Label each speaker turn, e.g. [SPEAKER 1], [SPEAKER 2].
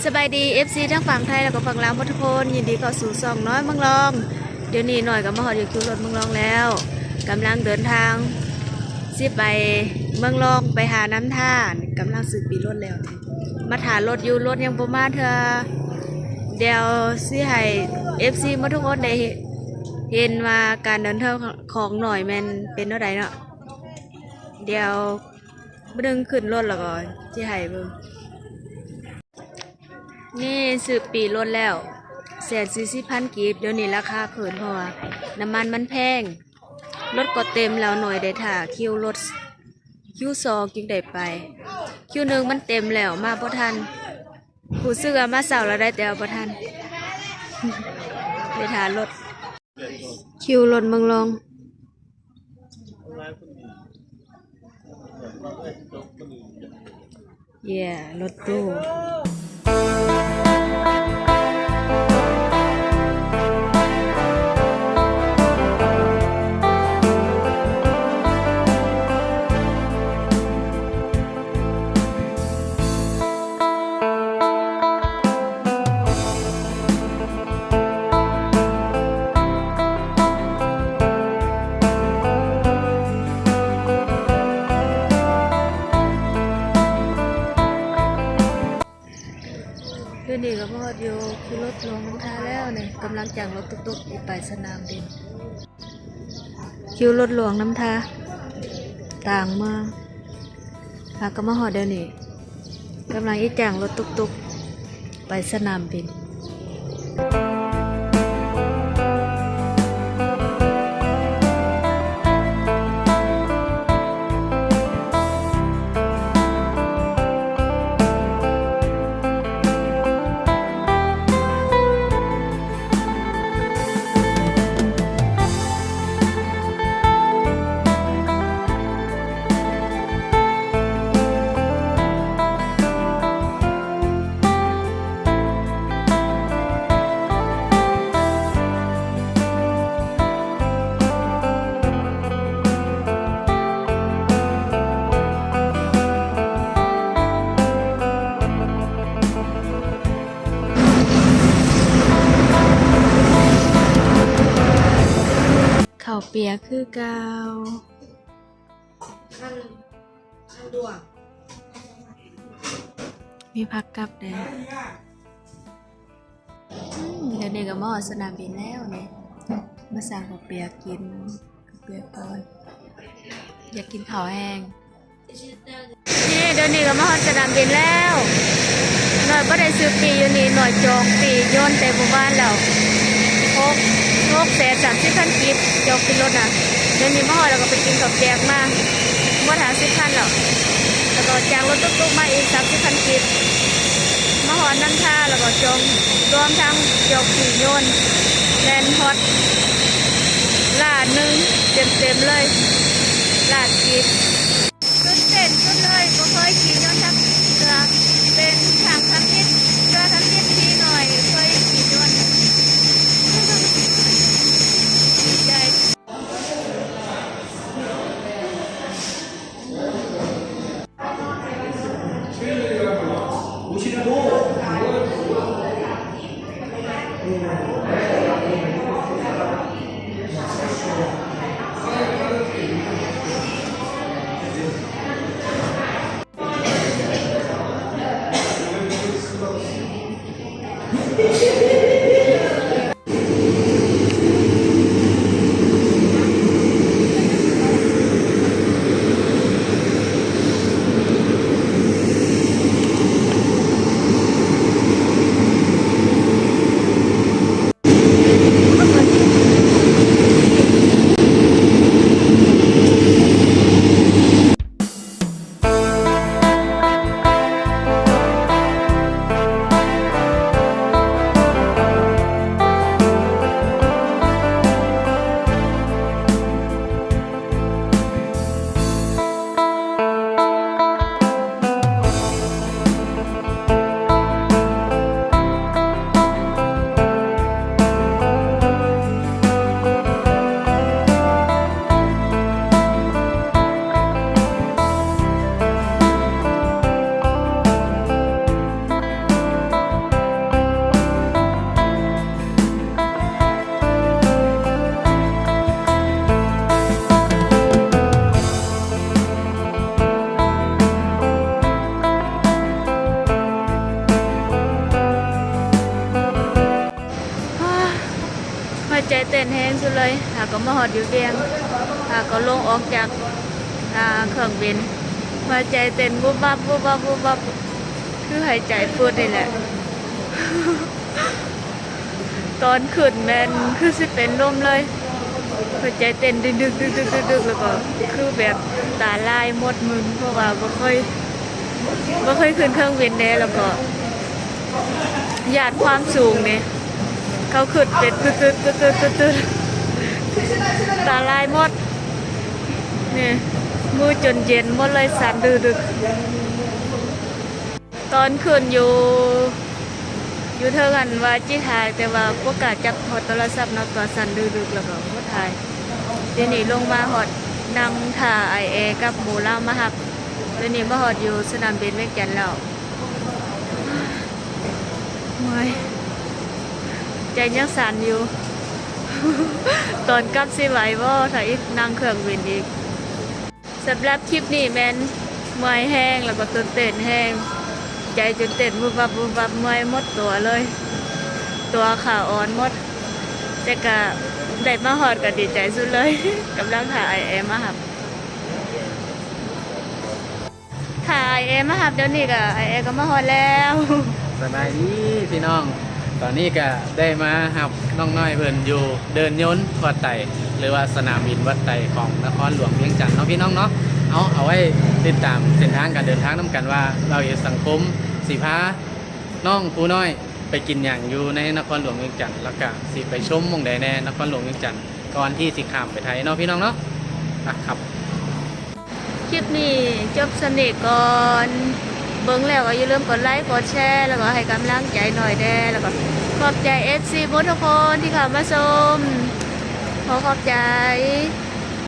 [SPEAKER 1] สบายดี FC ทั้งฝั่งไทยแล้วก็ฝั่งลาวทุกคนยินดีเข้าสู่ช่องน้อยเมืองรองเดี๋ยวนี้หน่อยกับมาหอดอยู่คิวรถเมืองรองแล้วกำลังเดินทางสิไปเมืองรองไปหาน้ำท่านกำลังซื้อปีรถแล้วมาถ่ายรถอยู่รถยังประมาณเธอเดี๋ยวสิให้ FC มาทุกคนได้เห็นว่าการเดินทางของหน่อยมันเป็นเท่าไหร่เนาะเดี๋ยวดึงขึ้นรถแล้วก็สิให้เบิ่งนี่ซื้อปีรถแล้ว140,000 กีบเดี๋ยวนี้ราคาเพิ่นเพราะว่าน้ำมันมันแพงรถก็เต็มแล้วหน่อยได้ถ่าคิวรถคิว2จึงได้ไปคิว1มันเต็มแล้วมาบ่ทันผู้ซื้อมาเสาร์แล้วได้แต่บ่ทัน ได้ถ่ารถคิวรถเมืองรองรถตู้เพื่อนดีกับพ่ออยู่คือรถลงน้ำท่าแล้วเนี่ยกำลังจังรถตุกๆไปสนามบินคิวรถหลวงน้ำท่าต่างมาหากก็มาหอดเดี๋ยวนี้กำลังอีจังรถตุกๆไปสนามบินข้าวเปียกคือเกาข้างดวงมีพักกลับเลยเดี๋ยวนี้ก็มาสนามบินแล้วเนี่ยมาสั่งข้าวเปียกกินข้าวเปียกก่อนอยากกินข้าวแห้งนี่เดี๋ยวนี้ก็มาสนามบินแล้วหน่อยก็ได้ซื้อปีอยู่นี่หน่อยจองปีโยนเต็มหมู่บ้านแล้ว630,000 กีบจองขึ้นรถนะเดี๋ยวนี้มาหอดแล้วก็ไปกินข้าวแกงมาว่าถาม10,000แล้วแล้วก็จ้างรถตุ๊กๆมาอีก30,000 กีบมาหอดน้ำท่าแล้วก็จองรวมทั้งจองปีโยนแลนฮอตล้านหนึ่งเต็มเลยล้านกีบขึ้นเต้นขึ้นเลยก็เคยขี่โยนทั้งเรือเป็นทางทำนิดเรือทำนิดทีหน่อยเคยขี่โยนดีใจ เต้นแห้งสุดเลยหาก็มาหอดอยู่เวียงหาก็ลงออกจากเครื่องบินมาใจเต้นบุบบับบุบบับบุบบับคือหายใจฟืดนี่แหละ ตอนขึ้นแมนคือสิเป็นลมเลยหัวใจเต้นดึกดึกดึกดึกดึกดึกแล้วก็คือแบบตาลายหมดมึนเพราะว่าบ่เคยขึ้นเครื่องบินแน่แล้วก็ญาติความสูงเนี่ยเขาขึ้นเป็นตึ๊ดตึ๊ดตึ๊ดตึ๊ดตึ๊ดตึ๊ดตาลายหมดเนี่ยมือจนเย็นหมดเลยสั่นดึกดึกตอนขึ้นอยู่เท่ากันว่าจีถ่ายแต่ว่าพวกกาจับหอดโทรศัพท์นอกตัวสั่นดึกๆแล้วก็พวกถ่ายเดี๋ยวนี้ลงมาหอดนั่งถ่าไอเอกับหมูล่ามาหับเดี๋ยวนี้มาหอดอยู่สนามบินเวียงจันทน์แล้วเมื่อยใจยังสั่นอยู่ ตอนกลับสิไหวบ่ถ้าอีกนั่งเครื่องบินอีกสำหรับคลิปนี้แมนเมื่อยแห้งแล้วก็ตื่นเต้นแห้งใจจนเต้นบุบบับบุบบับเมื่อยหมดตัวเลย ตัวขาอ่อนหมดแต่ก็ได้มาหอดก็ดีใจสุดเลย กำลังถ่ายไอเอมาหับถ่ายไอเอมาหับเดี๋ยวนี้ก็ไอเอก็มาหอดแล้ว
[SPEAKER 2] สบายดีพี่น้อง ตอนนี้ก็ได้มาหับน้องน้อยเพิ่นอยู่เดินยนต์วัดไต่หรือว่าสนามบินวัดไต่ของนครหลวงเวียงจันทน์เนาะพี่น้องเนาะเอาไว้ติดตามเส้นทางการเดินทางนํกันว่าเราอยู่สังคมสิพาน้องผู้น้อยไปกินอย่างอยู่ในนครหลวงเวียงจันทน์แล้วก็สิไปชมหม่องใดแน่นครหลวงเวียงจันทน์ก่อนที่สิข้ามไปไทยเนาะพี่น้องเนาะครับ
[SPEAKER 1] คลิปนี้จบสนิทก่อนเบิ่งแล้วก็อย่าลืมกดไลค์กดแชร์แล้วก็ให้กำลังใจหน่อยแน่แล้วก็ขอบใจ FC ทุกคนที่เข้ามาชมขอบใจ